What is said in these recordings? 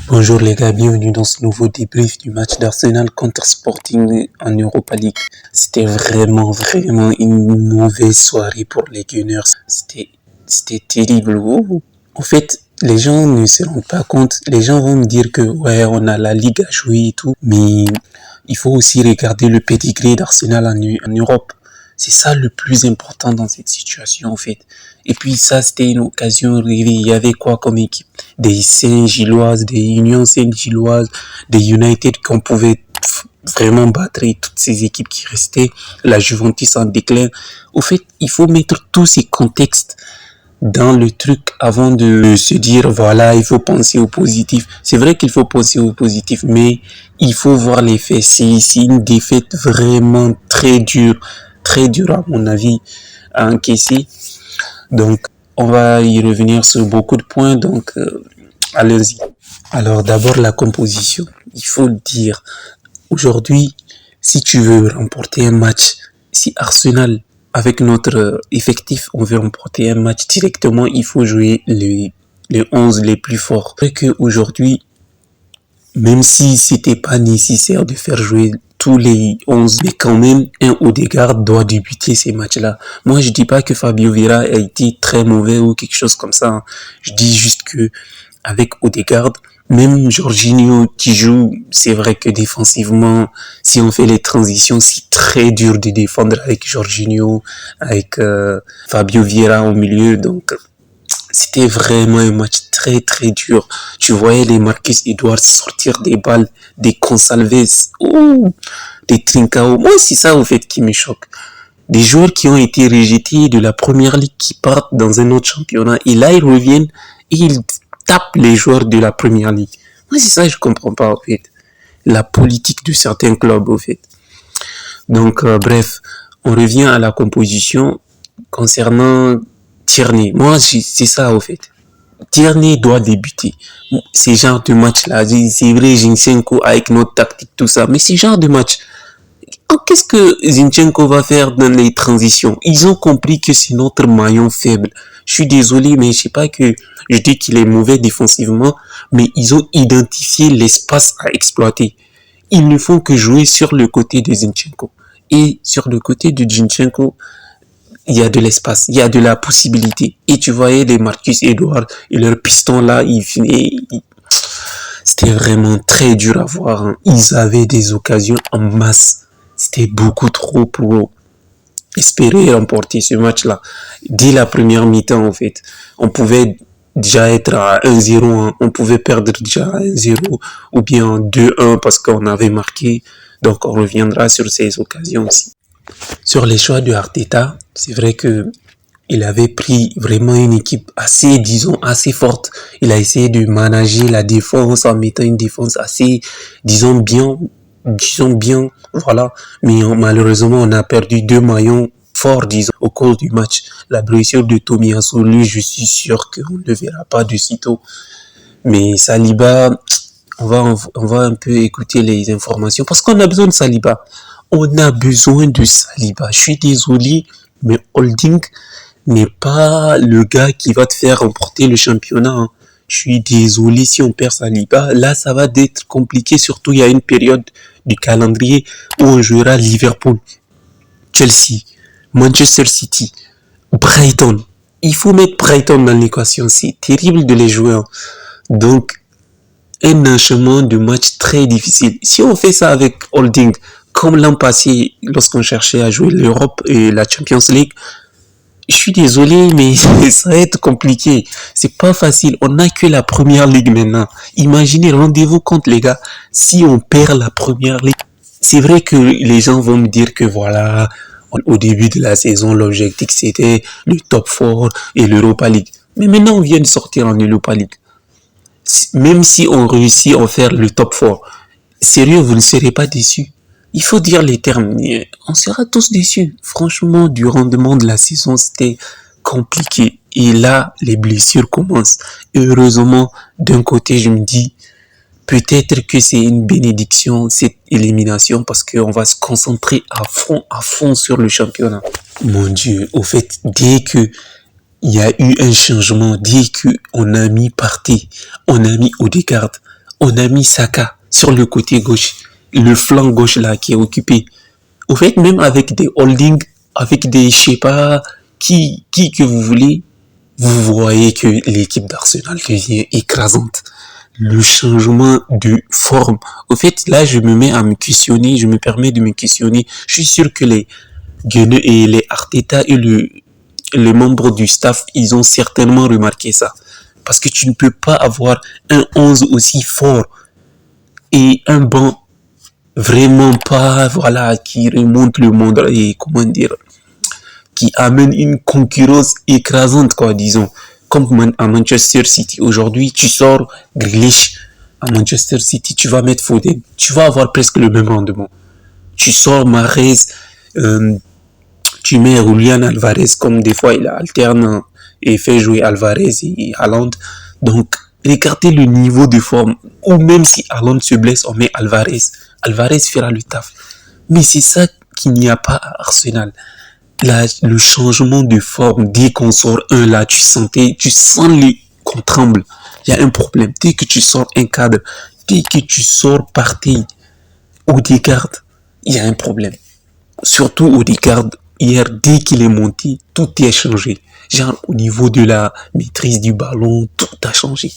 Bonjour les gars, bienvenue dans ce nouveau débrief du match d'Arsenal contre Sporting en Europa League. C'était vraiment une mauvaise soirée pour les Gunners. C'était terrible. En fait, les gens ne se rendent pas compte. Les gens vont me dire que ouais, on a la Ligue à jouer et tout, mais il faut aussi regarder le pedigree d'Arsenal en Europe. C'est ça le plus important dans cette situation, en fait. Et puis ça, c'était une occasion rêvée. Il y avait quoi comme équipe? Des Saint-Gilloises, des Unions Saint-Gilloises, des United qu'on pouvait vraiment battre, et toutes ces équipes qui restaient, la Juventus en déclin. Au fait, il faut mettre tous ces contextes dans le truc avant de se dire voilà, il faut penser au positif. C'est vrai qu'il faut penser au positif, mais il faut voir les faits. C'est une défaite vraiment très dure à mon avis à encaisser. Donc on va y revenir sur beaucoup de points, donc allez-y. Alors d'abord la composition, il faut le dire. Aujourd'hui, si tu veux remporter un match, si Arsenal avec notre effectif, on veut remporter un match directement, il faut jouer les 11 les plus forts. C'est que aujourd'hui, même si c'était pas nécessaire de faire jouer tous les 11, mais quand même, un Odegaard doit débuter ces matchs-là. Moi, je dis pas que Fabio Vieira a été très mauvais ou quelque chose comme ça. Je dis juste que, avec Odegaard, même Jorginho qui joue, c'est vrai que défensivement, si on fait les transitions, c'est très dur de défendre avec Jorginho, avec Fabio Vieira au milieu, donc c'était vraiment un match très dur. Tu voyais les Marcus Edwards sortir des balles, des Gonçalves, des Trincao. Moi, c'est ça, au fait, qui me choque. Des joueurs qui ont été rejetés de la première ligue qui partent dans un autre championnat. Et là, ils reviennent et ils tapent les joueurs de la première ligue. Moi, c'est ça que je comprends pas, au fait. La politique de certains clubs, au fait. Donc, bref, on revient à la composition concernant Tierney. Moi, c'est ça, au fait. Tierney doit débuter. Ces genres de matchs-là, c'est vrai, Zinchenko avec notre tactique, tout ça, mais ces genres de matchs, qu'est-ce que Zinchenko va faire dans les transitions? Ils ont compris que c'est notre maillon faible. Je suis désolé, mais je sais pas que je dis qu'il est mauvais défensivement, mais ils ont identifié l'espace à exploiter. Ils ne font que jouer sur le côté de Zinchenko. Et sur le côté de Zinchenko, il y a de l'espace, il y a de la possibilité. Et tu voyais les Marcus Edwards et leurs pistons là, c'était vraiment très dur à voir. Hein. Ils avaient des occasions en masse. C'était beaucoup trop pour espérer remporter ce match-là. Dès la première mi-temps, en fait, on pouvait déjà être à 1-0, hein. On pouvait perdre déjà à 1-0 ou bien 2-1 parce qu'on avait marqué. Donc on reviendra sur ces occasions aussi. Sur les choix de Arteta, c'est vrai que il avait pris vraiment une équipe assez, disons, assez forte. Il a essayé de manager la défense en mettant une défense assez, disons bien, voilà. Mais malheureusement, on a perdu deux maillons forts, disons, au cours du match. La blessure de Tomiyasu, lui, je suis sûr qu'on ne le verra pas de sitôt. Mais Saliba, on va un peu écouter les informations parce qu'on a besoin de Saliba. On a besoin de Saliba. Je suis désolé, mais Holding n'est pas le gars qui va te faire remporter le championnat. Hein. Je suis désolé si on perd Saliba. Là, ça va être compliqué. Surtout, il y a une période du calendrier où on jouera Liverpool, Chelsea, Manchester City, Brighton. Il faut mettre Brighton dans l'équation. C'est terrible de les jouer. Hein. Donc, un enchaînement de matchs très difficile. Si on fait ça avec Holding, comme l'an passé, lorsqu'on cherchait à jouer l'Europe et la Champions League, je suis désolé, mais ça va être compliqué. C'est pas facile. On n'a que la première ligue maintenant. Imaginez, rendez-vous compte, les gars, si on perd la première ligue. C'est vrai que les gens vont me dire que voilà, au début de la saison, l'objectif c'était le top 4 et l'Europa League. Mais maintenant, on vient de sortir en Europa League. Même si on réussit à faire le top 4, sérieux, vous ne serez pas déçus. Il faut dire les termes. On sera tous déçus. Franchement, du rendement de la saison, c'était compliqué. Et là, les blessures commencent. Heureusement, d'un côté, je me dis, peut-être que c'est une bénédiction, cette élimination, parce qu'on va se concentrer à fond sur le championnat. Mon Dieu, au fait, dès que il y a eu un changement, dès qu'on a mis Partey, on a mis Odegaard, On a mis Saka sur le côté gauche, le flanc gauche là qui est occupé. Au fait, même avec des holdings, avec des, je sais pas, qui que vous voulez, vous voyez que l'équipe d'Arsenal devient écrasante. Le changement de forme. Au fait, là, je me permets de me questionner. Je suis sûr que les Gunneux et les Arteta et les membres du staff, ils ont certainement remarqué ça. Parce que tu ne peux pas avoir un 11 aussi fort et un banc vraiment pas, voilà, qui remonte le monde et comment dire, qui amène une concurrence écrasante, quoi, disons. Comme à Manchester City. Aujourd'hui, tu sors Grealish à Manchester City, tu vas mettre Foden. Tu vas avoir presque le même rendement. Tu sors Mahrez, tu mets Julian Alvarez, comme des fois il alterne et fait jouer Alvarez et Haaland. Donc, regardez le niveau de forme. Ou même si Haaland se blesse, on met Alvarez. Alvarez fera le taf. Mais c'est ça qu'il n'y a pas à Arsenal. Là, le changement de forme, dès qu'on sort un là, tu sens qu'on tremble. Il y a un problème. Dès que tu sors un cadre, dès que tu sors Partey ou Odegaard, il y a un problème. Surtout Odegaard, hier, dès qu'il est monté, tout est changé. Genre, au niveau de la maîtrise du ballon, tout a changé.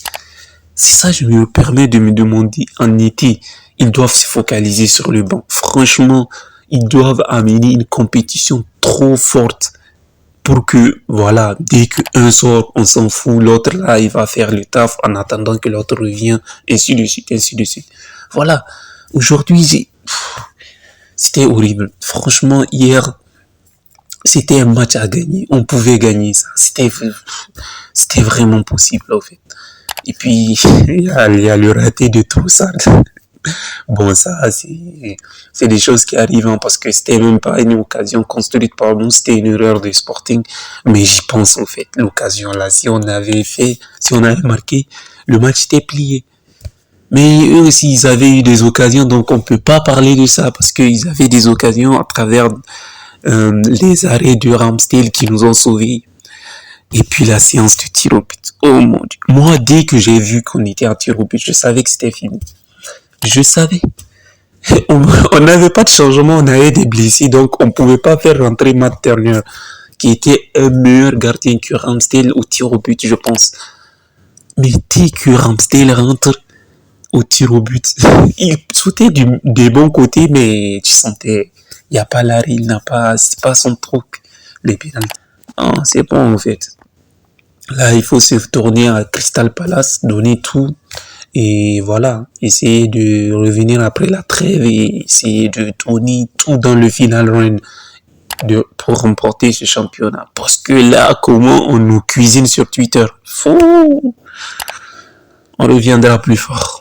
C'est ça, je me permets de me demander, en été, ils doivent se focaliser sur le banc. Franchement, ils doivent amener une compétition trop forte pour que, voilà, dès qu'un sort, on s'en fout, l'autre là, il va faire le taf en attendant que l'autre revienne, ainsi de suite, ainsi de suite. Voilà. Aujourd'hui, c'était horrible. Franchement, hier, c'était un match à gagner. On pouvait gagner ça. C'était vraiment possible, en fait. Et puis, il y a le raté de Trossard. Bon, ça, c'est des choses qui arrivent, hein, parce que c'était même pas une occasion construite par nous, c'était une erreur de Sporting. Mais j'y pense, en fait, l'occasion là, si on avait marqué, le match était plié. Mais eux aussi, ils avaient eu des occasions, donc on peut pas parler de ça, parce qu'ils avaient des occasions à travers les arrêts de Ramsdale qui nous ont sauvés. Et puis la séance de tir au but. Oh mon Dieu. Moi, dès que j'ai vu qu'on était à tir au but, je savais que c'était fini. Je savais. On n'avait pas de changement, on avait des blessés, donc on pouvait pas faire rentrer Matt Turner, qui était un meilleur gardien que Ramsdale au tir au but, je pense. Mais dès que Ramsdale rentre au tir au but, il sautait des bons côtés, mais tu sentais, il n'y a pas l'arrêt, c'est pas son truc, les pénalités. Ah, c'est bon en fait. Là, il faut se tourner à Crystal Palace, donner tout. Et voilà, essayer de revenir après la trêve et essayer de donner tout dans le final run pour remporter ce championnat. Parce que là, comment on nous cuisine sur Twitter, fou, on reviendra plus fort.